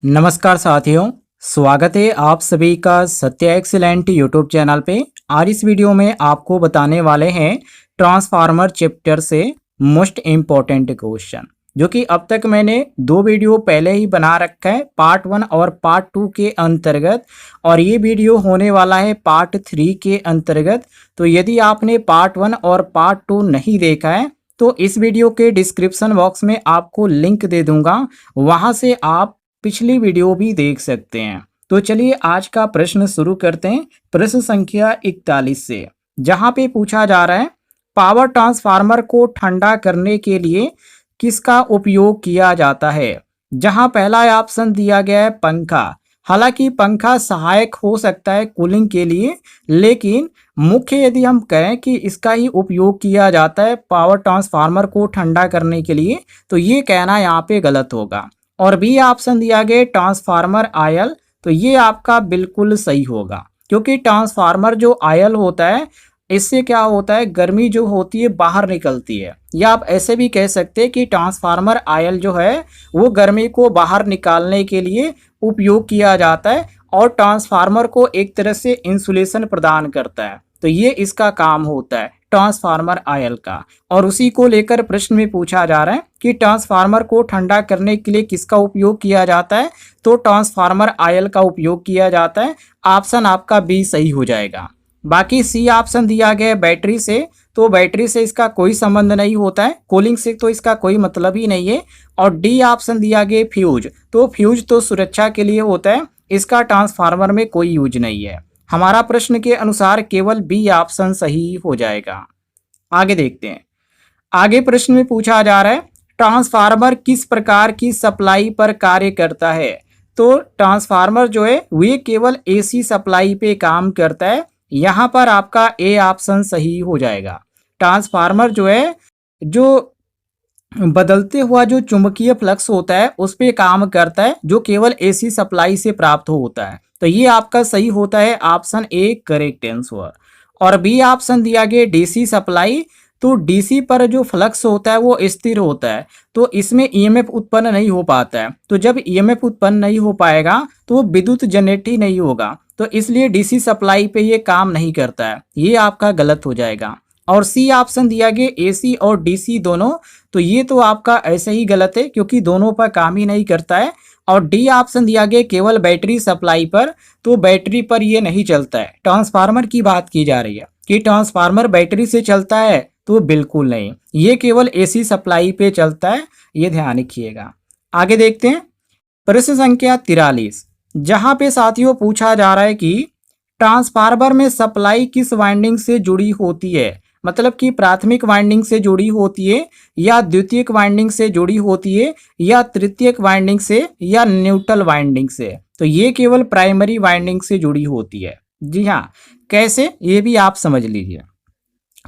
नमस्कार साथियों, स्वागत है आप सभी का सत्य एक्सीलेंट यूट्यूब चैनल पे। आज इस वीडियो में आपको बताने वाले हैं ट्रांसफार्मर चैप्टर से मोस्ट इम्पोर्टेंट क्वेश्चन, जो कि अब तक मैंने दो वीडियो पहले ही बना रखा है, पार्ट 1 और पार्ट 2 के अंतर्गत, और ये वीडियो होने वाला है पार्ट 3 के अंतर्गत। तो यदि आपने पार्ट 1 और पार्ट 2 नहीं देखा है तो इस वीडियो के डिस्क्रिप्शन बॉक्स में आपको लिंक दे दूंगा, वहां से आप पिछली वीडियो भी देख सकते हैं। तो चलिए आज का प्रश्न शुरू करते हैं प्रश्न संख्या 41 से, जहां पे पूछा जा रहा है पावर ट्रांसफार्मर को ठंडा करने के लिए किसका उपयोग किया जाता है। जहां पहला ऑप्शन दिया गया है पंखा। हालांकि पंखा सहायक हो सकता है कूलिंग के लिए, लेकिन मुख्य यदि हम कहें कि इसका ही उपयोग किया जाता है पावर ट्रांसफार्मर को ठंडा करने के लिए, तो ये कहना यहाँ पे गलत होगा। और बी ऑप्शन दिया गया ट्रांसफार्मर आयल, तो ये आपका बिल्कुल सही होगा, क्योंकि ट्रांसफार्मर जो आयल होता है इससे क्या होता है, गर्मी जो होती है बाहर निकलती है, या आप ऐसे भी कह सकते हैं कि ट्रांसफार्मर आयल जो है वो गर्मी को बाहर निकालने के लिए उपयोग किया जाता है और ट्रांसफार्मर को एक तरह से इंसुलेशन प्रदान करता है। तो ये इसका काम होता है ट्रांसफार्मर आयल का। और उसी को लेकर प्रश्न में पूछा जा रहा है कि ट्रांसफार्मर को ठंडा करने के लिए किसका उपयोग किया जाता है, तो ट्रांसफार्मर आयल का उपयोग किया जाता है। ऑप्शन आपका बी सही हो जाएगा। बाकी सी ऑप्शन दिया गया है बैटरी से, तो बैटरी से इसका कोई संबंध नहीं होता है, कूलिंग से तो इसका कोई मतलब ही नहीं है। और डी ऑप्शन दिया गया फ्यूज, तो फ्यूज तो सुरक्षा के लिए होता है, इसका ट्रांसफार्मर में कोई यूज नहीं है। हमारा प्रश्न के अनुसार केवल बी ऑप्शन सही हो जाएगा। आगे देखते हैं। आगे प्रश्न में पूछा जा रहा है ट्रांसफार्मर किस प्रकार की सप्लाई पर कार्य करता है। तो ट्रांसफार्मर जो है वे केवल एसी सप्लाई पे काम करता है। यहाँ पर आपका ए ऑप्शन सही हो जाएगा। ट्रांसफार्मर जो है जो बदलते हुआ जो चुंबकीय फ्लक्स होता है उस पे काम करता है, जो केवल एसी सप्लाई से प्राप्त होता है। तो ये आपका सही होता है ऑप्शन ए करेक्ट आंसर। और बी ऑप्शन दिया गया डीसी सप्लाई, तो डीसी पर जो फ्लक्स होता है वो स्थिर होता है, तो इसमें ईएमएफ उत्पन्न नहीं हो पाता है। तो जब ईएमएफ उत्पन्न नहीं हो पाएगा तो वो विद्युत जनरेट ही नहीं होगा, तो इसलिए डीसी सप्लाई पे ये काम नहीं करता है। ये आपका गलत हो जाएगा। और सी ऑप्शन दिया गया एसी और डीसी दोनों, तो ये तो आपका ऐसे ही गलत है, क्योंकि दोनों पर काम ही नहीं करता है। और डी ऑप्शन दिया गया केवल बैटरी सप्लाई पर, तो बैटरी पर ये नहीं चलता है। ट्रांसफार्मर की बात की जा रही है कि ट्रांसफार्मर बैटरी से चलता है, तो बिल्कुल नहीं, ये केवल एसी सप्लाई पे चलता है, ये ध्यान रखिएगा। आगे देखते हैं प्रश्न संख्या 43, जहां पे साथियों पूछा जा रहा है कि ट्रांसफार्मर में सप्लाई किस वाइंडिंग से जुड़ी होती है। मतलब कि प्राथमिक वाइंडिंग से जुड़ी होती है, या द्वितीयक वाइंडिंग से जुड़ी होती है, या तृतीयक वाइंडिंग से, या न्यूट्रल वाइंडिंग से। तो ये केवल प्राइमरी वाइंडिंग से जुड़ी होती है। जी हाँ, कैसे, ये भी आप समझ लीजिए।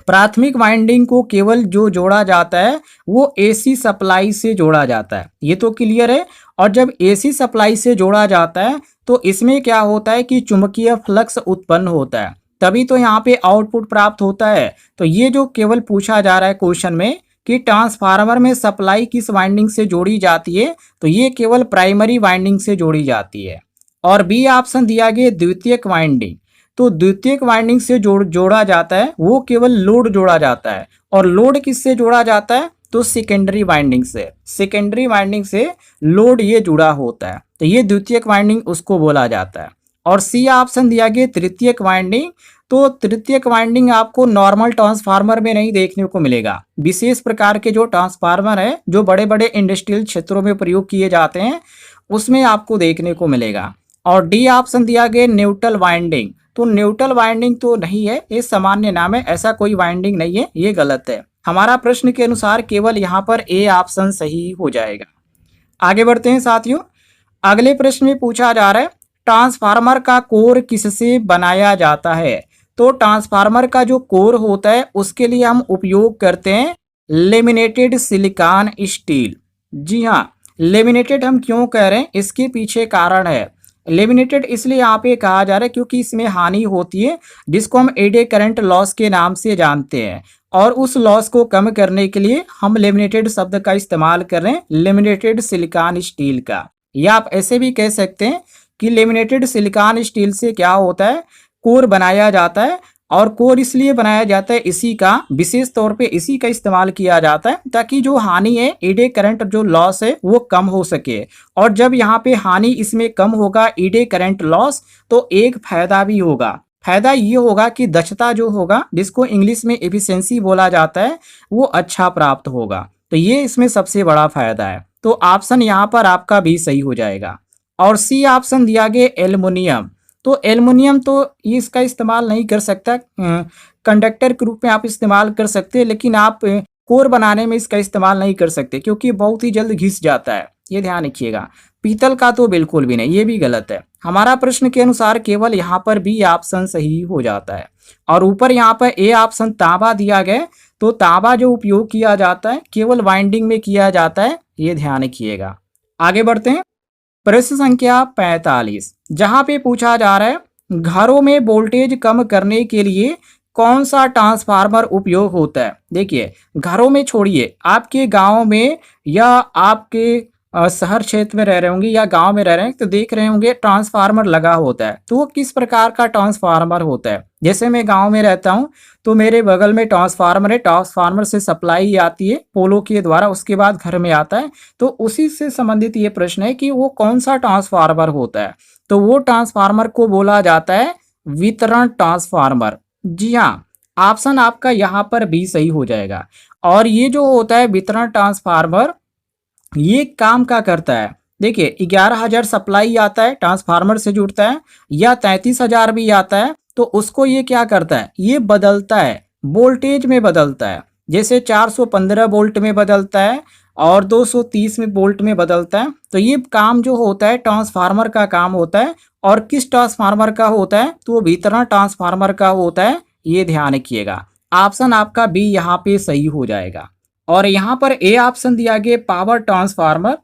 प्राथमिक वाइंडिंग को केवल जो जोड़ा जाता है वो एसी सप्लाई से जोड़ा जाता है, ये तो क्लियर है। और जब एसी सप्लाई से जोड़ा जाता है तो इसमें क्या होता है कि चुंबकीय फ्लक्स उत्पन्न होता है, तभी तो यहाँ पे आउटपुट प्राप्त होता है। तो ये जो केवल पूछा जा रहा है क्वेश्चन में कि ट्रांसफार्मर में सप्लाई किस वाइंडिंग से जोड़ी जाती है, तो ये केवल प्राइमरी वाइंडिंग से जोड़ी जाती है। और बी ऑप्शन दिया गया द्वितीयक वाइंडिंग, तो द्वितीयक वाइंडिंग से जोड़ा जाता है, वो केवल लोड जोड़ा जाता है। और लोड किससे जोड़ा जाता है, तो सेकेंडरी वाइंडिंग से। सेकेंडरी वाइंडिंग से लोड ये जुड़ा होता है, तो ये द्वितीयक वाइंडिंग उसको बोला जाता है। और सी ऑप्शन दिया गया तृतीयक वाइंडिंग, तो तृतीयक वाइंडिंग आपको नॉर्मल ट्रांसफार्मर में नहीं देखने को मिलेगा। विशेष प्रकार के जो ट्रांसफार्मर है जो बड़े बड़े इंडस्ट्रियल क्षेत्रों में प्रयोग किए जाते हैं उसमें आपको देखने को मिलेगा। और डी ऑप्शन दिया गया न्यूट्रल वाइंडिंग, तो न्यूट्रल वाइंडिंग तो नहीं है, ये सामान्य नाम है, ऐसा कोई वाइंडिंग नहीं है, ये गलत है। हमारा प्रश्न के अनुसार केवल यहाँ पर ए ऑप्शन सही हो जाएगा। आगे बढ़ते हैं साथियों। अगले प्रश्न में पूछा जा रहा है ट्रांसफार्मर का कोर किससे बनाया जाता है। तो ट्रांसफार्मर का जो कोर होता है उसके लिए हम उपयोग करते हैं लेमिनेटेड सिलिकॉन स्टील। जी हाँ, लेमिनेटेड हम क्यों कह रहे हैं, इसके पीछे कारण है। लेमिनेटेड इसलिए यहाँ पे कहा जा रहा है क्योंकि इसमें हानि होती है, जिसको हम एडी करंट लॉस के नाम से जानते हैं। और उस लॉस को कम करने के लिए हम लेमिनेटेड शब्द का इस्तेमाल कर रहे हैं, लेमिनेटेड सिलिकॉन स्टील का। या आप ऐसे भी कह सकते हैं कि लेमिनेटेड सिलिकॉन स्टील से क्या होता है, कोर बनाया जाता है। और कोर इसलिए बनाया जाता है, इसी का विशेष तौर पे इसी का इस्तेमाल किया जाता है ताकि जो हानि है, ईडे करंट जो लॉस है वो कम हो सके। और जब यहाँ पे हानि इसमें कम होगा, ईडे करंट लॉस, तो एक फायदा भी होगा। फायदा ये होगा कि दक्षता जो होगा, जिसको इंग्लिश में एफिशिएंसी बोला जाता है, वो अच्छा प्राप्त होगा। तो ये इसमें सबसे बड़ा फायदा है। तो ऑप्शन यहाँ पर आपका भी सही हो जाएगा। और सी ऑप्शन दिया गया एल्युमिनियम। तो एल्युमिनियम तो ये इसका इस्तेमाल नहीं कर सकता, कंडक्टर के रूप में आप इस्तेमाल कर सकते हैं, लेकिन आप कोर बनाने में इसका इस्तेमाल नहीं कर सकते क्योंकि बहुत ही जल्द घिस जाता है, ये ध्यान रखिएगा। पीतल का तो बिल्कुल भी नहीं, ये भी गलत है। हमारा प्रश्न के अनुसार केवल यहाँ पर बी ऑप्शन सही हो जाता है। और ऊपर यहाँ पर ए ऑप्शन तांबा दिया गया, तो तांबा जो उपयोग किया जाता है केवल वाइंडिंग में किया जाता है, ये ध्यान रखिएगा। आगे बढ़ते हैं। प्रश्न संख्या 45, जहां पे पूछा जा रहा है घरों में वोल्टेज कम करने के लिए कौन सा ट्रांसफार्मर उपयोग होता है। देखिए, घरों में छोड़िए, आपके गांव में या आपके शहर क्षेत्र में रह रहे होंगे या गांव में रह रहे हैं तो देख रहे होंगे ट्रांसफार्मर लगा होता है। तो वो किस प्रकार का ट्रांसफार्मर होता है। जैसे मैं गांव में रहता हूं तो मेरे बगल में ट्रांसफार्मर है, ट्रांसफार्मर से सप्लाई आती है पोलो के द्वारा, उसके बाद घर में आता है। तो उसी से संबंधित ये प्रश्न है कि वो कौन सा ट्रांसफार्मर होता है। तो वो ट्रांसफार्मर को बोला जाता है वितरण ट्रांसफार्मर। जी हाँ, ऑप्शन आपका यहाँ पर भी सही हो जाएगा। और ये जो होता है वितरण ट्रांसफार्मर, ये काम क्या करता है। देखिए, 11,000 सप्लाई आता है, ट्रांसफार्मर से जुड़ता है, या 33,000 भी आता है, तो उसको ये क्या करता है, ये बदलता है, वोल्टेज में बदलता है। जैसे 415 वोल्ट में बदलता है और 230 में वोल्ट में बदलता है। तो ये काम जो होता है ट्रांसफार्मर का काम होता है। और किस ट्रांसफार्मर का होता है, तो वितरण ट्रांसफार्मर का होता है, ये ध्यान रखिएगा। ऑप्शन आपका बी यहाँ पे सही हो जाएगा। और यहाँ पर ए ऑप्शन दिया गया पावर ट्रांसफार्मर।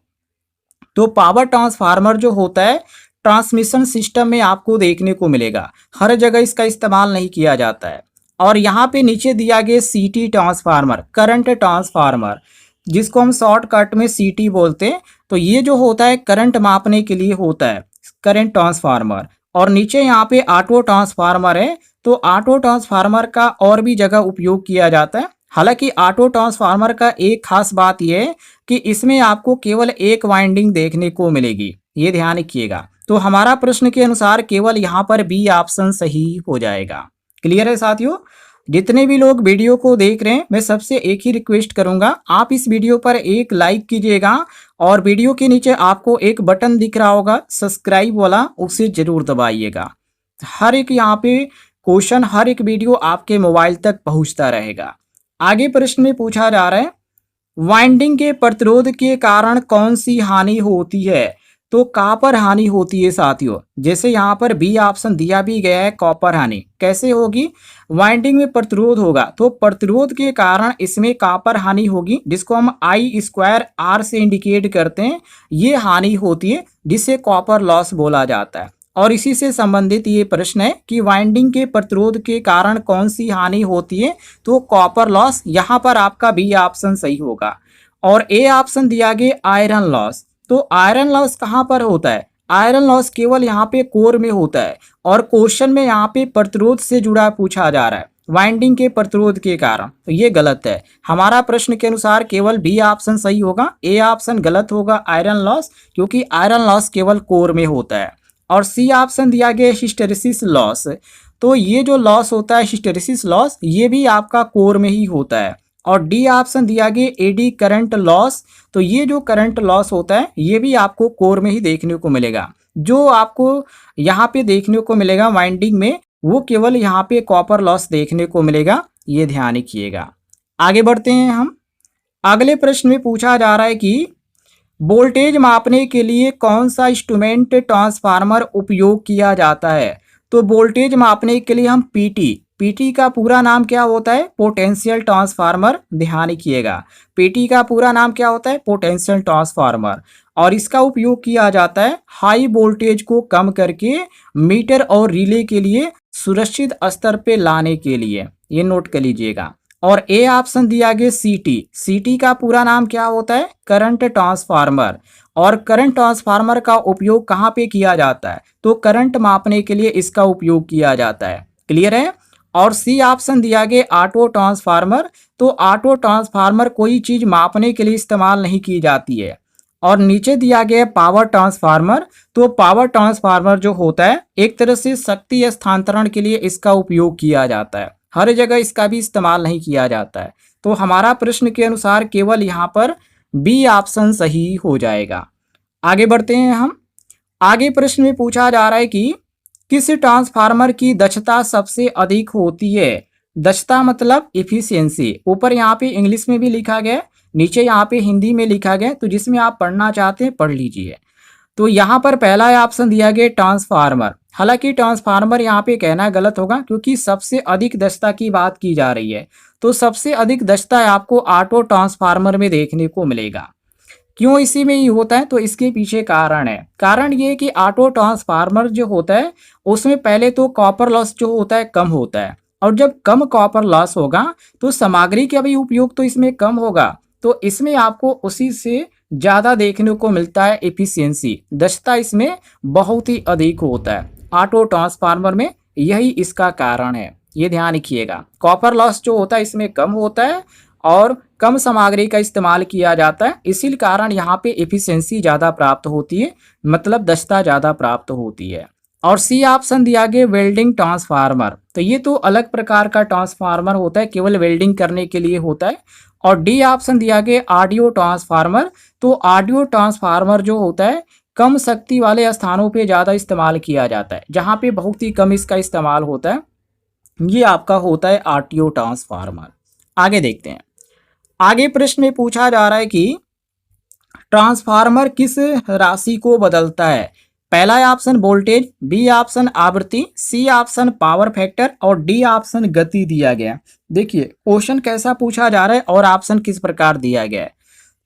तो पावर ट्रांसफार्मर जो होता है ट्रांसमिशन सिस्टम में आपको देखने को मिलेगा, हर जगह इसका इस्तेमाल नहीं किया जाता है। और यहाँ पे नीचे दिया गया सीटी ट्रांसफार्मर, करंट ट्रांसफार्मर, जिसको हम शॉर्टकट में सीटी बोलते हैं। तो ये जो होता है करंट मापने के लिए होता है, करंट ट्रांसफार्मर। और नीचे यहाँ पे ऑटो ट्रांसफार्मर है। तो ऑटो ट्रांसफार्मर का और भी जगह उपयोग किया जाता है। हालांकि ऑटो ट्रांसफार्मर का एक खास बात यह है कि इसमें आपको केवल एक वाइंडिंग देखने को मिलेगी, ये ध्यान रखिएगा। तो हमारा प्रश्न के अनुसार केवल यहाँ पर बी ऑप्शन सही हो जाएगा। क्लियर है साथियों। जितने भी लोग वीडियो को देख रहे हैं, मैं सबसे एक ही रिक्वेस्ट करूंगा, आप इस वीडियो पर एक लाइक कीजिएगा और वीडियो के नीचे आपको एक बटन दिख रहा होगा सब्सक्राइब वाला, उसे जरूर दबाइएगा। हर एक यहाँ पे क्वेश्चन, हर एक वीडियो आपके मोबाइल तक पहुंचता रहेगा। आगे प्रश्न में पूछा जा रहा है वाइंडिंग के प्रतिरोध के कारण कौन सी हानि होती है। तो कॉपर हानि होती है साथियों। जैसे यहाँ पर बी ऑप्शन दिया भी गया है, कॉपर हानि कैसे होगी, वाइंडिंग में प्रतिरोध होगा तो प्रतिरोध के कारण इसमें कॉपर हानि होगी, जिसको हम I²R से इंडिकेट करते हैं। ये हानि होती है जिसे कॉपर लॉस बोला जाता है। और इसी से संबंधित ये प्रश्न है कि वाइंडिंग के प्रतिरोध के कारण कौन सी हानि होती है, तो कॉपर लॉस। यहाँ पर आपका बी ऑप्शन सही होगा। और ए ऑप्शन दिया गया आयरन लॉस। तो आयरन लॉस कहाँ पर होता है, आयरन लॉस केवल यहाँ पे कोर में होता है। और क्वेश्चन में यहाँ पे प्रतिरोध से जुड़ा पूछा जा रहा है, वाइंडिंग के प्रतिरोध के कारण, तो ये गलत है। हमारा प्रश्न के अनुसार केवल बी ऑप्शन सही होगा, ए ऑप्शन गलत होगा आयरन लॉस, क्योंकि आयरन लॉस केवल कोर में होता है। और सी ऑप्शन दिया गया हिस्टेरेसिस लॉस। तो ये जो लॉस होता है हिस्टेरेसिस लॉस, ये भी आपका कोर में ही होता है। और डी ऑप्शन दिया गया एडी करंट लॉस। तो ये जो करंट लॉस होता है ये भी आपको कोर में ही देखने को मिलेगा। जो आपको यहाँ पे देखने को मिलेगा वाइंडिंग में, वो केवल यहाँ पे कॉपर लॉस देखने को मिलेगा, ये ध्यान रखिएगा। आगे बढ़ते हैं हम। अगले प्रश्न में पूछा जा रहा है कि वोल्टेज मापने के लिए कौन सा इंस्ट्रूमेंट ट्रांसफार्मर उपयोग किया जाता है। तो वोल्टेज मापने के लिए हम पीटी का पूरा नाम क्या होता है, पोटेंशियल ट्रांसफार्मर, ध्यान रखिएगा। पीटी का पूरा नाम क्या होता है, पोटेंशियल ट्रांसफार्मर। और इसका उपयोग किया जाता है हाई वोल्टेज को कम करके मीटर और रिले के लिए सुरक्षित स्तर पे लाने के लिए, ये नोट कर लीजिएगा। और ए ऑप्शन दिया गया सीटी का पूरा नाम क्या होता है, करंट ट्रांसफार्मर। और करंट ट्रांसफार्मर का उपयोग कहाँ पे किया जाता है, तो करंट मापने के लिए इसका उपयोग किया जाता है। क्लियर है। और सी ऑप्शन दिया गया ऑटो ट्रांसफार्मर, तो ऑटो ट्रांसफार्मर कोई चीज मापने के लिए इस्तेमाल नहीं की जाती है। और नीचे दिया गया पावर ट्रांसफार्मर, तो पावर ट्रांसफार्मर जो होता है एक तरह से शक्ति स्थानांतरण के लिए इसका उपयोग किया जाता है, हर जगह इसका भी इस्तेमाल नहीं किया जाता है। तो हमारा प्रश्न के अनुसार केवल यहाँ पर बी ऑप्शन सही हो जाएगा। आगे बढ़ते हैं हम। आगे प्रश्न में पूछा जा रहा है कि किस ट्रांसफार्मर की दक्षता सबसे अधिक होती है। दक्षता मतलब इफिशियंसी, ऊपर यहाँ पे इंग्लिश में भी लिखा गया, नीचे यहाँ पे हिंदी में लिखा गया, तो जिसमें आप पढ़ना चाहते हैं पढ़ लीजिए। तो यहाँ पर पहला ऑप्शन दिया गया ट्रांसफार्मर। हालांकि ट्रांसफार्मर यहाँ पे कहना गलत होगा क्योंकि सबसे अधिक दक्षता की बात की जा रही है, तो सबसे अधिक दक्षता आपको ऑटो ट्रांसफार्मर में देखने को मिलेगा। क्यों इसी में ही होता है, तो इसके पीछे कारण है। कारण ये कि ऑटो ट्रांसफार्मर जो होता है उसमें पहले तो कॉपर लॉस जो होता है कम होता है, और जब कम कॉपर लॉस होगा तो सामग्री का भी उपयोग तो इसमें कम होगा, तो इसमें आपको उसी से ज़्यादा देखने को मिलता है एफिशिएंसी, दक्षता इसमें बहुत ही अधिक होता है ऑटो ट्रांसफार्मर में, यही इसका कारण है। ये ध्यान रखिएगा, कॉपर लॉस जो होता है इसमें कम होता है और कम सामग्री का इस्तेमाल किया जाता है, इसी कारण यहाँ पे एफिशिएंसी ज़्यादा प्राप्त होती है, मतलब दक्षता ज़्यादा प्राप्त होती है। और सी ऑप्शन दिया गया वेल्डिंग ट्रांसफार्मर, तो ये तो अलग प्रकार का ट्रांसफार्मर होता है, केवल वेल्डिंग करने के लिए होता है। और डी ऑप्शन दिया गया ऑडियो ट्रांसफार्मर, तो ऑडियो ट्रांसफार्मर जो होता है कम शक्ति वाले स्थानों पे ज़्यादा इस्तेमाल किया जाता है, जहाँ पे बहुत ही कम इसका इस्तेमाल होता है, ये आपका होता है ऑडियो ट्रांसफार्मर। आगे देखते हैं। आगे प्रश्न में पूछा जा रहा है कि ट्रांसफार्मर किस राशि को बदलता है। पहला ऑप्शन वोल्टेज, बी ऑप्शन आवृत्ति, सी ऑप्शन पावर फैक्टर और डी ऑप्शन गति दिया गया। देखिए क्वेश्चन कैसा पूछा जा रहा है और ऑप्शन किस प्रकार दिया गया है।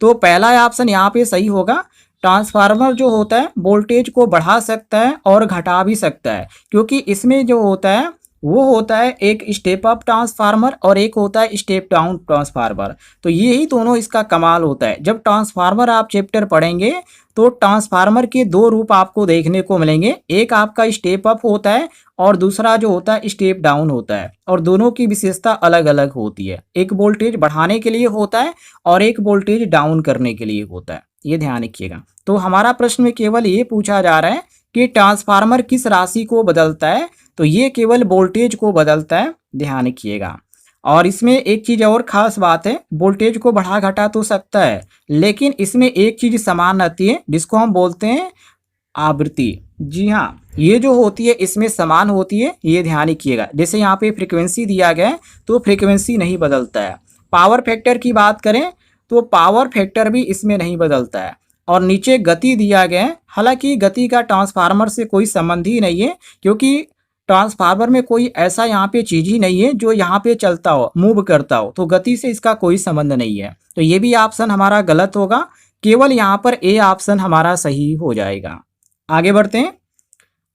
तो पहला ऑप्शन यहाँ पे सही होगा। ट्रांसफार्मर जो होता है वोल्टेज को बढ़ा सकता है और घटा भी सकता है, क्योंकि इसमें जो होता है वो होता है एक स्टेप अप ट्रांसफार्मर और एक होता है स्टेप डाउन ट्रांसफार्मर। तो यही दोनों इसका कमाल होता है। जब ट्रांसफार्मर आप चैप्टर पढ़ेंगे तो ट्रांसफार्मर के दो रूप आपको देखने को मिलेंगे, एक आपका स्टेप अप होता है और दूसरा जो होता है स्टेप डाउन होता है, और दोनों की विशेषता अलग अलग होती है। एक वोल्टेज बढ़ाने के लिए होता है और एक वोल्टेज डाउन करने के लिए होता है, ये ध्यान रखिएगा। तो हमारा प्रश्न में केवल ये पूछा जा रहा है कि ट्रांसफार्मर किस राशि को बदलता है, तो ये केवल वोल्टेज को बदलता है, ध्यान रखिएगा। और इसमें एक चीज़ और ख़ास बात है, वोल्टेज को बढ़ा घटा तो सकता है, लेकिन इसमें एक चीज़ समान रहती है जिसको हम बोलते हैं आवृत्ति। जी हाँ, ये जो होती है इसमें समान होती है, ये ध्यान रखिएगा। जैसे यहाँ पे फ्रीक्वेंसी दिया गया है तो फ्रीक्वेंसी नहीं बदलता है। पावर फैक्टर की बात करें तो पावर फैक्टर भी इसमें नहीं बदलता है। और नीचे गति दिया गया है, हालांकि गति का ट्रांसफार्मर से कोई संबंध ही नहीं है, क्योंकि ट्रांसफार्मर में कोई ऐसा यहाँ पे चीज ही नहीं है जो यहाँ पे चलता हो, मूव करता हो, तो गति से इसका कोई संबंध नहीं है। तो ये भी ऑप्शन हमारा गलत होगा, केवल यहाँ पर ए ऑप्शन हमारा सही हो जाएगा। आगे बढ़ते हैं।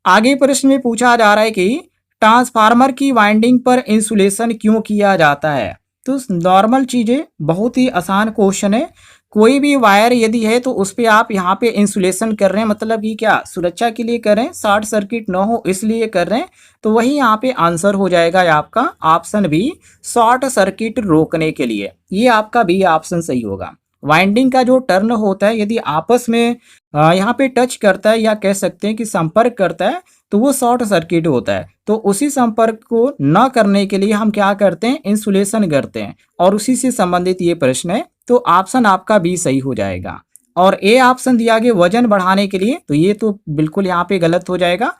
आगे प्रश्न में पूछा जा रहा है कि ट्रांसफार्मर की वाइंडिंग पर इंसुलेशन क्यों किया जाता है। तो नॉर्मल चीजें, बहुत ही आसान क्वेश्चन है। कोई भी वायर यदि है तो उस पर आप यहाँ पे इंसुलेशन कर रहे हैं, मतलब कि क्या सुरक्षा के लिए कर रहे हैं, शॉर्ट सर्किट न हो इसलिए कर रहे हैं, तो वही यहाँ पे आंसर हो जाएगा आपका ऑप्शन बी, शॉर्ट सर्किट रोकने के लिए। ये आपका बी ऑप्शन सही होगा। वाइंडिंग का जो टर्न होता है यदि आपस में यहाँ पे टच करता है या कह सकते हैं कि संपर्क करता है तो वो शॉर्ट सर्किट होता है। तो उसी संपर्क को न करने के लिए हम क्या करते हैं, इंसुलेशन करते हैं, और उसी से संबंधित ये प्रश्न है। तो ऑप्शन आपका बी सही हो जाएगा। और ए ऑप्शन दिया गया वजन बढ़ाने के लिए, तो ये तो बिल्कुल यहाँ पे गलत हो जाएगा।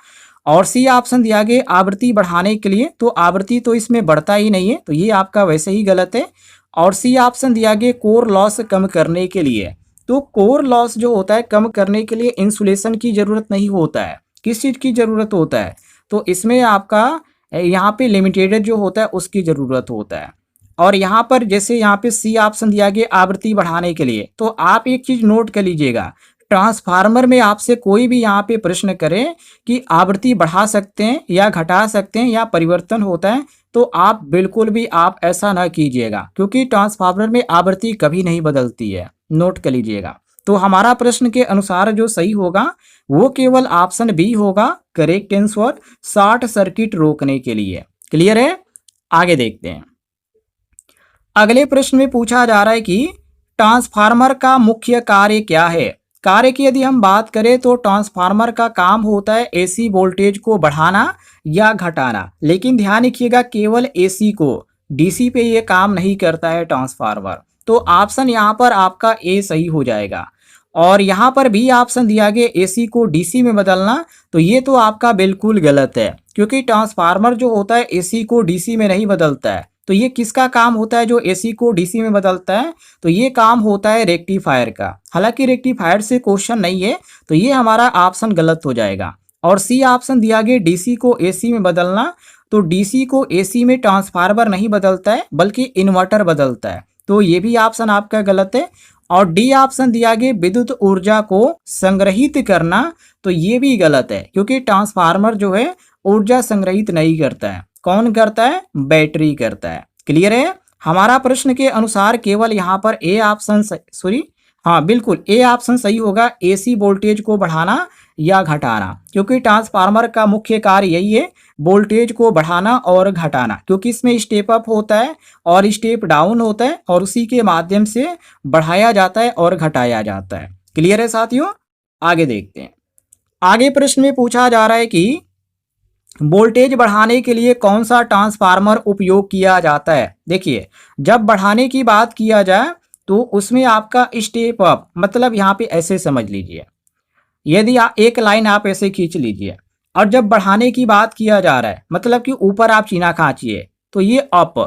और सी ऑप्शन दिया गया आवृत्ति बढ़ाने के लिए, तो आवृत्ति तो इसमें बढ़ता ही नहीं है, तो ये आपका वैसे ही गलत है। और सी ऑप्शन दिया गया कोर लॉस कम करने के लिए, तो कोर लॉस जो होता है कम करने के लिए इंसुलेशन की जरूरत नहीं होता है, किस चीज़ की जरूरत होता है, तो इसमें आपका यहाँ पे लिमिटेड जो होता है उसकी ज़रूरत होता है। और यहाँ पर जैसे यहाँ पे सी ऑप्शन दिया गया आवृत्ति बढ़ाने के लिए, तो आप एक चीज़ नोट कर लीजिएगा, ट्रांसफार्मर में आपसे कोई भी यहाँ पे प्रश्न करे कि आवृत्ति बढ़ा सकते हैं या घटा सकते हैं या परिवर्तन होता है, तो आप बिल्कुल भी आप ऐसा ना कीजिएगा, क्योंकि ट्रांसफार्मर में आवृत्ति कभी नहीं बदलती है, नोट कर लीजिएगा। तो हमारा प्रश्न के अनुसार जो सही होगा वो केवल ऑप्शन बी होगा करेक्ट आंसर, शॉर्ट सर्किट रोकने के लिए। क्लियर है? आगे देखते हैं। अगले प्रश्न में पूछा जा रहा है कि ट्रांसफार्मर का मुख्य कार्य क्या है। कार्य की यदि हम बात करें तो ट्रांसफार्मर का काम होता है एसी वोल्टेज को बढ़ाना या घटाना, लेकिन ध्यान रखिएगा केवल एसी को, डीसी पे ये काम नहीं करता है ट्रांसफार्मर। तो ऑप्शन यहाँ पर आपका ए सही हो जाएगा। और यहाँ पर भी ऑप्शन दिया गया एसी को डीसी में बदलना, तो ये तो आपका बिल्कुल गलत है, क्योंकि ट्रांसफार्मर जो होता है एसी को डीसी में नहीं बदलता है। तो ये किसका काम होता है जो एसी को डीसी में बदलता है? तो ये काम होता है रेक्टिफायर का। हालांकि रेक्टिफायर से क्वेश्चन नहीं है, तो ये हमारा ऑप्शन गलत हो जाएगा। और सी ऑप्शन दिया गया डीसी को एसी में बदलना, तो डीसी को एसी में ट्रांसफार्मर नहीं बदलता है बल्कि इन्वर्टर बदलता है, तो ये भी ऑप्शन आपका गलत है। और डी ऑप्शन दिया गया विद्युत ऊर्जा को संग्रहित करना, तो ये भी गलत है, क्योंकि ट्रांसफार्मर जो है ऊर्जा संग्रहित नहीं करता है। कौन करता है? बैटरी करता है। क्लियर है? हमारा प्रश्न के अनुसार केवल यहाँ पर ए ऑप्शन सॉरी हाँ बिल्कुल ए ऑप्शन सही होगा, एसी वोल्टेज को बढ़ाना या घटाना, क्योंकि ट्रांसफार्मर का मुख्य कार्य यही है वोल्टेज को बढ़ाना और घटाना, क्योंकि इसमें स्टेप अप होता है और स्टेप डाउन होता है और उसी के माध्यम से बढ़ाया जाता है और घटाया जाता है। क्लियर है साथियों? आगे देखते हैं। आगे प्रश्न में पूछा जा रहा है कि वोल्टेज बढ़ाने के लिए कौन सा ट्रांसफार्मर उपयोग किया जाता है। देखिए, जब बढ़ाने की बात किया जाए तो उसमें आपका स्टेप अप, मतलब यहाँ पे ऐसे समझ लीजिए, यदि आप एक लाइन आप ऐसे खींच लीजिए, और जब बढ़ाने की बात किया जा रहा है मतलब कि ऊपर आप चीना खींचिए, तो ये अप,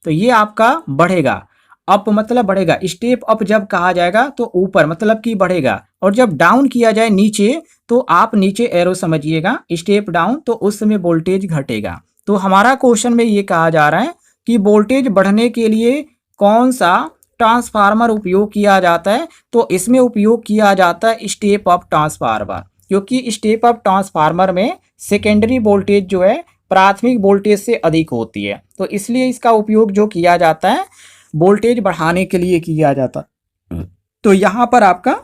तो ये आपका बढ़ेगा। अप मतलब बढ़ेगा। स्टेप अप जब कहा जाएगा तो ऊपर मतलब कि बढ़ेगा, और जब डाउन किया जाए नीचे, तो आप नीचे एरो समझिएगा, स्टेप डाउन, तो उस समय वोल्टेज घटेगा। तो हमारा क्वेश्चन में ये कहा जा रहा है कि वोल्टेज बढ़ने के लिए कौन सा ट्रांसफार्मर उपयोग किया जाता है। तो इसमें उपयोग किया जाता है स्टेप अप ट्रांसफार्मर, क्योंकि स्टेप अप ट्रांसफार्मर में सेकेंडरी वोल्टेज जो है प्राथमिक वोल्टेज से अधिक होती है, तो इसलिए इसका उपयोग जो किया जाता है वोल्टेज बढ़ाने के लिए किया जाता है। तो यहाँ पर आपका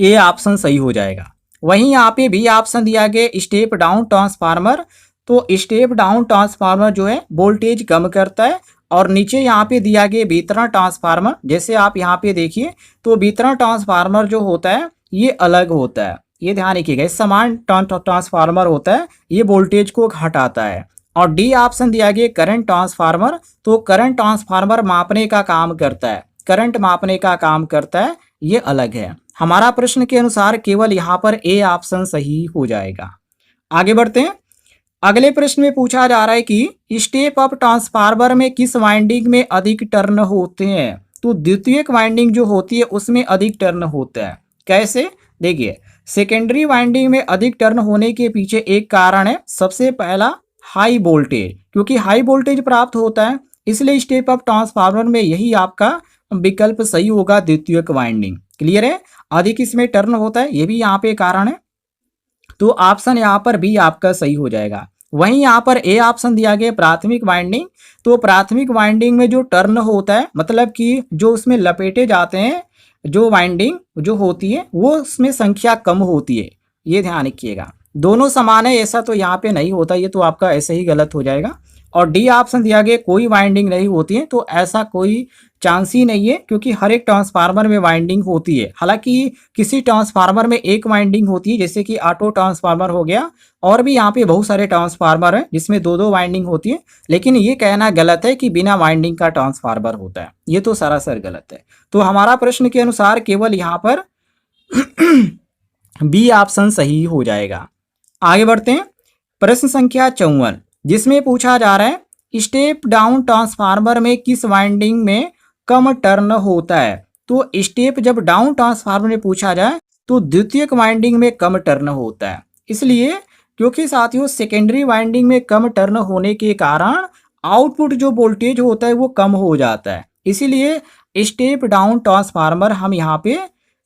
ए ऑप्शन सही हो जाएगा। वहीं यहाँ पे बी ऑप्शन दिया गया स्टेप डाउन ट्रांसफार्मर, तो स्टेप डाउन ट्रांसफार्मर जो है वोल्टेज कम करता है। और नीचे यहाँ पे दिया गया वितरण ट्रांसफार्मर, जैसे आप यहाँ पे देखिए, तो वितरण ट्रांसफार्मर जो होता है ये अलग होता है, ये ध्यान रखिएगा। समान ट्रांसफार्मर होता है, ये वोल्टेज को घटाता है। और डी ऑप्शन दिया गया करंट ट्रांसफार्मर, तो करंट ट्रांसफार्मर मापने का काम करता है, करंट मापने का काम करता है, ये अलग है। हमारा प्रश्न के अनुसार केवल यहाँ पर ए ऑप्शन सही हो जाएगा। आगे बढ़ते हैं। अगले प्रश्न में पूछा जा रहा है कि स्टेप अप ट्रांसफार्मर में किस वाइंडिंग में अधिक टर्न होते हैं। तो द्वितीयक वाइंडिंग जो होती है उसमें अधिक टर्न होता है। कैसे? देखिए, सेकेंडरी वाइंडिंग में अधिक टर्न होने के पीछे एक कारण है, सबसे पहला हाई वोल्टेज, क्योंकि हाई वोल्टेज प्राप्त होता है, इसलिए स्टेप अप ट्रांसफार्मर में यही आपका विकल्प सही होगा, द्वितीयक वाइंडिंग। क्लियर है? अधिक इसमें टर्न होता है, ये भी यहाँ पे कारण है, तो ऑप्शन यहाँ पर भी आपका सही हो जाएगा। वहीं यहाँ पर ए ऑप्शन दिया गया प्राथमिक वाइंडिंग, तो प्राथमिक वाइंडिंग में जो टर्न होता है मतलब कि जो उसमें लपेटे जाते हैं, जो वाइंडिंग जो होती है वो उसमें संख्या कम होती है, ये ध्यान रखिएगा। दोनों समान है ऐसा तो यहाँ पे नहीं होता, ये तो आपका ऐसे ही गलत हो जाएगा। और डी ऑप्शन दिया गया कोई वाइंडिंग नहीं होती है, तो ऐसा कोई चांस ही नहीं है, क्योंकि हर एक ट्रांसफार्मर में वाइंडिंग होती है। हालांकि किसी ट्रांसफार्मर में एक वाइंडिंग होती है, जैसे कि ऑटो ट्रांसफार्मर हो गया, और भी यहाँ पे बहुत सारे ट्रांसफार्मर हैं जिसमें दो दो वाइंडिंग होती है, लेकिन ये कहना गलत है कि बिना वाइंडिंग का ट्रांसफार्मर होता है, ये तो सरासर गलत है। तो हमारा प्रश्न के अनुसार केवल यहाँ पर बी ऑप्शन सही हो जाएगा। आगे बढ़ते हैं। प्रश्न संख्या 54, जिसमें पूछा जा रहा है स्टेप डाउन ट्रांसफार्मर में किस वाइंडिंग में कम टर्न होता है। तो स्टेप जब डाउन ट्रांसफार्मर में पूछा जाए तो द्वितीयक वाइंडिंग में कम टर्न होता है, इसलिए क्योंकि साथियों सेकेंडरी वाइंडिंग में कम टर्न होने के कारण आउटपुट जो वोल्टेज होता है वो कम हो जाता है, इसीलिए स्टेप डाउन ट्रांसफार्मर हम यहाँ पे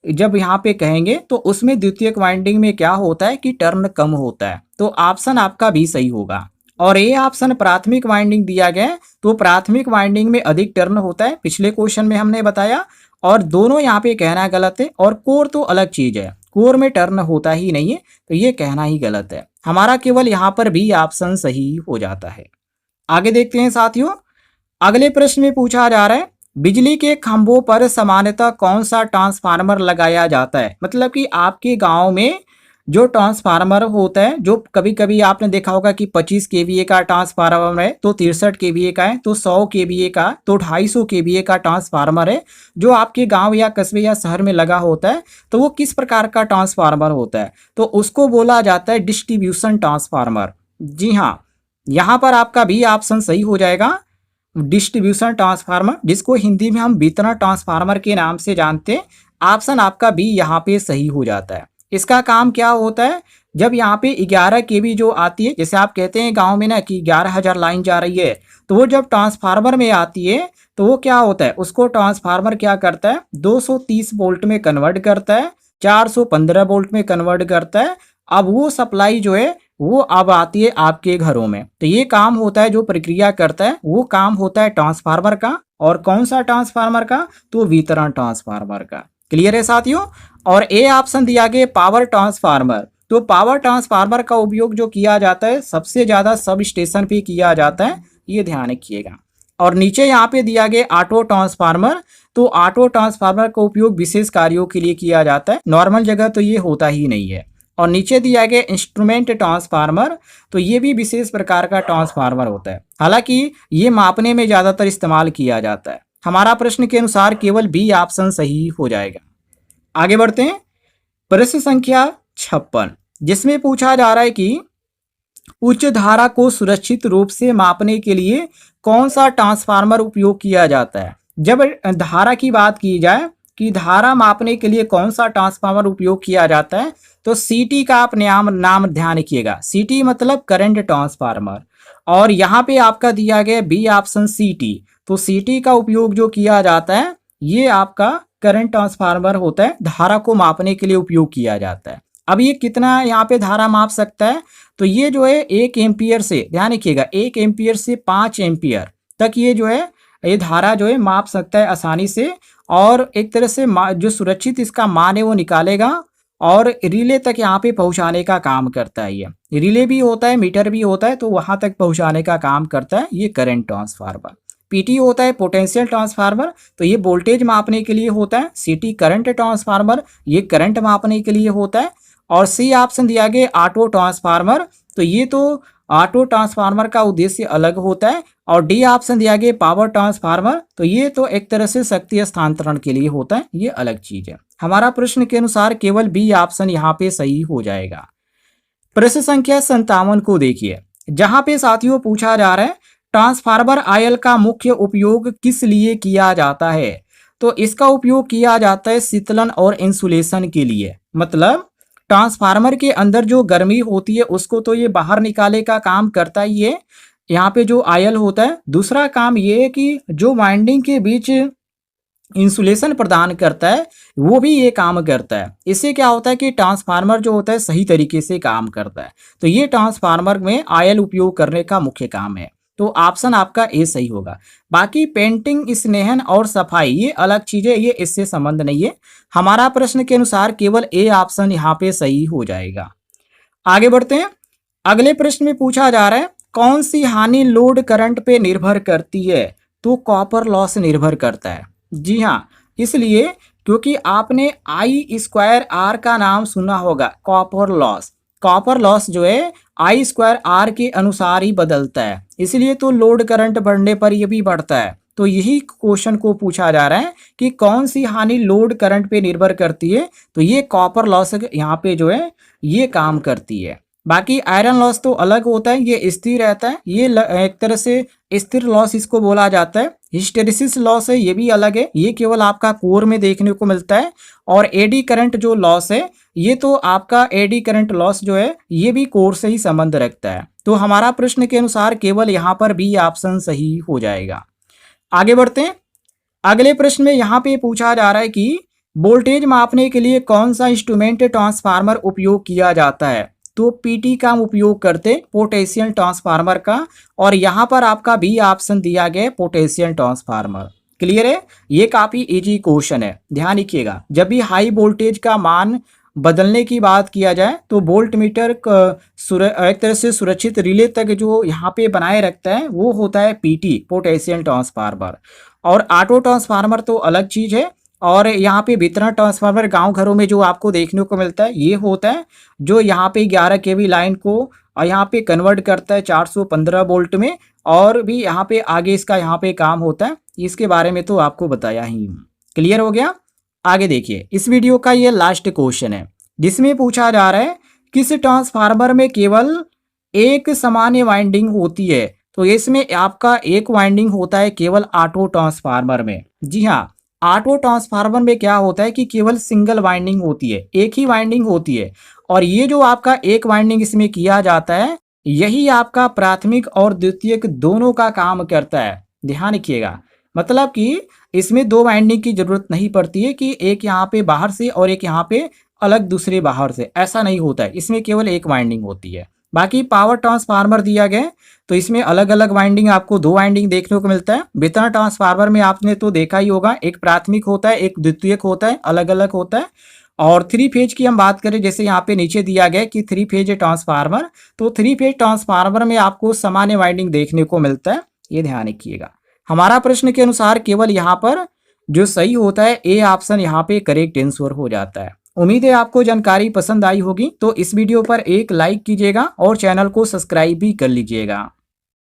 जब यहाँ पे कहेंगे तो उसमें द्वितीयक वाइंडिंग में क्या होता है कि टर्न कम होता है, तो ऑप्शन आपका भी सही होगा। और ए ऑप्शन प्राथमिक वाइंडिंग दिया गया है, तो प्राथमिक वाइंडिंग में अधिक टर्न होता है, पिछले क्वेश्चन में हमने बताया। और दोनों यहाँ पे कहना गलत है। और कोर तो अलग चीज है, कोर में टर्न होता ही नहीं है, तो ये कहना ही गलत है। हमारा केवल यहाँ पर बी ऑप्शन सही हो जाता है। आगे देखते हैं साथियों, अगले प्रश्न में पूछा जा रहा है बिजली के खंभों पर सामान्यतः कौन सा ट्रांसफार्मर लगाया जाता है। मतलब कि आपके गांव में जो ट्रांसफार्मर होता है, जो कभी कभी आपने देखा होगा कि 25 केवीए का ट्रांसफार्मर है, तो 63 केवीए का है, तो 100 केवीए का, तो 250 केवीए का ट्रांसफार्मर है, जो आपके गांव या कस्बे या शहर में लगा होता है, तो वो किस प्रकार का ट्रांसफार्मर होता है, तो उसको बोला जाता है डिस्ट्रीब्यूशन ट्रांसफार्मर। जी हाँ, यहाँ पर आपका भी ऑप्शन सही हो जाएगा, डिस्ट्रीब्यूशन ट्रांसफार्मर, जिसको हिंदी में हम वितरण ट्रांसफार्मर के नाम से जानते हैं। ऑप्शन आपका बी यहाँ पे सही हो जाता है। इसका काम क्या होता है, जब यहाँ पे 11 केवी जो आती है, जैसे आप कहते हैं गांव में ना कि 11,000 लाइन जा रही है, तो वो जब ट्रांसफार्मर में आती है तो वो क्या होता है, उसको ट्रांसफार्मर क्या करता है, 230 वोल्ट में कन्वर्ट करता है, 415 वोल्ट में कन्वर्ट करता है। अब वो सप्लाई जो है वो अब आती है आपके घरों में। तो ये काम होता है, जो प्रक्रिया करता है वो काम होता है ट्रांसफार्मर का। और कौन सा ट्रांसफार्मर का, तो वितरण ट्रांसफार्मर का। क्लियर है साथियों। और ए ऑप्शन दिया गया पावर ट्रांसफार्मर, तो पावर ट्रांसफार्मर का उपयोग जो किया जाता है सबसे ज्यादा सब स्टेशन पे किया जाता है, ये ध्यान रखिएगा। और नीचे यहाँ पे दिया गया ऑटो ट्रांसफार्मर, तो ऑटो ट्रांसफार्मर का उपयोग विशेष कार्यों के लिए किया जाता है, नॉर्मल जगह तो ये होता ही नहीं है। और नीचे दिया गया इंस्ट्रूमेंट ट्रांसफार्मर, तो ये भी विशेष प्रकार का ट्रांसफार्मर होता है, हालांकि ये मापने में ज्यादातर इस्तेमाल किया जाता है। हमारा प्रश्न के अनुसार केवल बी ऑप्शन सही हो जाएगा। आगे बढ़ते हैं, प्रश्न संख्या 56, जिसमें पूछा जा रहा है कि उच्च धारा को सुरक्षित रूप से मापने के लिए कौन सा ट्रांसफार्मर उपयोग किया जाता है। जब धारा की बात की जाए कि धारा मापने के लिए कौन सा ट्रांसफार्मर उपयोग किया जाता है, तो सीटी का आप नाम ध्यान रखिएगा। सीटी मतलब करंट ट्रांसफार्मर। और यहाँ पे आपका दिया गया बी ऑप्शन सीटी, तो सीटी का उपयोग जो किया जाता है ये आपका करंट ट्रांसफार्मर होता है, धारा को मापने के लिए उपयोग किया जाता है। अब ये कितना यहाँ पे धारा माप सकता है, तो ये जो है 1 एम्पियर से, ध्यान रखिएगा, 1 एम्पियर से 5 एम्पियर तक ये जो है ये धारा जो है माप सकता है आसानी से। और एक तरह से जो सुरक्षित इसका मान है वो निकालेगा और रिले तक यहाँ पे पहुँचाने का काम करता है। ये रिले भी होता है, मीटर भी होता है, तो वहाँ तक पहुँचाने का काम करता है ये करंट ट्रांसफार्मर। पीटी होता है पोटेंशियल ट्रांसफार्मर, तो ये वोल्टेज मापने के लिए होता है। सीटी करंट ट्रांसफार्मर, ये करंट मापने के लिए होता है। और सी ऑप्शन दिया गया ऑटो ट्रांसफार्मर, तो ये तो ऑटो ट्रांसफार्मर का उद्देश्य अलग होता है। और डी ऑप्शन दिया गया पावर ट्रांसफार्मर, तो ये तो एक तरह से शक्ति हस्तांतरण के लिए होता है, ये अलग चीज है। हमारा प्रश्न के अनुसार केवल बी ऑप्शन यहाँ पे सही हो जाएगा। प्रश्न संख्या 57 को देखिए, जहां पे साथियों पूछा जा रहा है ट्रांसफार्मर आयल का मुख्य उपयोग किस लिए किया जाता है। तो इसका उपयोग किया जाता है शीतलन और इंसुलेशन के लिए। मतलब ट्रांसफार्मर के अंदर जो गर्मी होती है उसको तो ये बाहर निकाले का काम करता ही है, यहाँ पे जो आयल होता है। दूसरा काम ये है कि जो वाइंडिंग के बीच इंसुलेशन प्रदान करता है वो भी ये काम करता है। इससे क्या होता है कि ट्रांसफार्मर जो होता है सही तरीके से काम करता है। तो ये ट्रांसफार्मर में आयल उपयोग करने का मुख्य काम है, तो ऑप्शन आपका ए सही होगा। बाकी पेंटिंग, स्नेहन और सफाई ये अलग चीजें, ये इससे संबंध नहीं है। हमारा प्रश्न के अनुसार केवल ए ऑप्शन यहाँ पे सही हो जाएगा। आगे बढ़ते हैं, अगले प्रश्न में पूछा जा रहा है कौन सी हानि लोड करंट पे निर्भर करती है। तो कॉपर लॉस निर्भर करता है। जी हाँ, इसलिए क्योंकि आपने I²R का नाम सुना होगा, कॉपर लॉस। कॉपर लॉस जो है I²R के अनुसार ही बदलता है, इसलिए तो लोड करंट बढ़ने पर यह भी बढ़ता है। तो यही क्वेश्चन को पूछा जा रहा है कि कौन सी हानि लोड करंट पे निर्भर करती है, तो ये कॉपर लॉस यहाँ पे जो है ये काम करती है। बाकी आयरन लॉस तो अलग होता है, ये स्थिर रहता है, ये एक तरह से स्थिर लॉस इसको बोला जाता है। हिस्टेरिसिस लॉस है, ये भी अलग है, ये केवल आपका कोर में देखने को मिलता है। और एडी करंट जो लॉस है, ये तो आपका एडी करंट लॉस जो है ये भी कोर से ही संबंध रखता है। तो हमारा प्रश्न के अनुसार केवल यहाँ पर बी ऑप्शन सही हो जाएगा। आगे बढ़ते हैं, अगले प्रश्न में यहाँ पे पूछा जा रहा है कि वोल्टेज मापने के लिए कौन सा इंस्ट्रूमेंट ट्रांसफार्मर उपयोग किया जाता है। तो पीटी का हम उपयोग करते पोटेंशियल ट्रांसफार्मर का, और यहाँ पर आपका बी ऑप्शन दिया गया पोटेंशियल ट्रांसफार्मर। क्लियर है, ये काफी इजी क्वेश्चन है, ध्यान रखिएगा। जब भी हाई वोल्टेज का मान बदलने की बात किया जाए तो वोल्ट मीटर एक तरह से सुरक्षित रिले तक जो यहाँ पे बनाए रखता है वो होता है पीटी पोटेंशियल ट्रांसफार्मर। और ऑटो ट्रांसफार्मर तो अलग चीज है। और यहाँ पे वितरण ट्रांसफार्मर गांव घरों में जो आपको देखने को मिलता है ये होता है जो यहाँ पे 11 केवी लाइन को यहाँ पे कन्वर्ट करता है 415 वोल्ट में, और भी यहाँ पे आगे इसका यहाँ पे काम होता है, इसके बारे में तो आपको बताया ही हूँ। क्लियर हो गया। आगे देखिए, इस वीडियो का ये लास्ट क्वेश्चन है जिसमें पूछा जा रहा है किस ट्रांसफार्मर में केवल एक सामान्य वाइंडिंग होती है। तो इसमें आपका एक वाइंडिंग होता है केवल ऑटो ट्रांसफार्मर में। जी हाँ, ऑटो ट्रांसफार्मर में क्या होता है कि केवल सिंगल वाइंडिंग होती है, एक ही वाइंडिंग होती है। और ये जो आपका एक वाइंडिंग इसमें किया जाता है यही आपका प्राथमिक और द्वितीयक दोनों का काम करता है, ध्यान रखिएगा। मतलब कि इसमें दो वाइंडिंग की जरूरत नहीं पड़ती है कि एक यहाँ पे बाहर से और एक यहाँ पे अलग दूसरे बाहर से, ऐसा नहीं होता है। इसमें केवल एक वाइंडिंग होती है। बाकी पावर ट्रांसफार्मर दिया गया तो इसमें अलग अलग वाइंडिंग, आपको दो वाइंडिंग देखने को मिलता है। वितरण ट्रांसफार्मर में आपने तो देखा ही होगा, एक प्राथमिक होता है एक द्वितीयक होता है, अलग अलग होता है। और थ्री फेज की हम बात करें, जैसे यहाँ पे नीचे दिया गया कि थ्री फेज ट्रांसफार्मर, तो थ्री फेज ट्रांसफार्मर में आपको सामान्य वाइंडिंग देखने को मिलता है, ये ध्यान रखिएगा। हमारा प्रश्न के अनुसार केवल यहाँ पर जो सही होता है ए ऑप्शन यहाँ पे करेक्ट आंसर हो जाता है। उम्मीद है आपको जानकारी पसंद आई होगी, तो इस वीडियो पर एक लाइक कीजिएगा और चैनल को सब्सक्राइब भी कर लीजिएगा।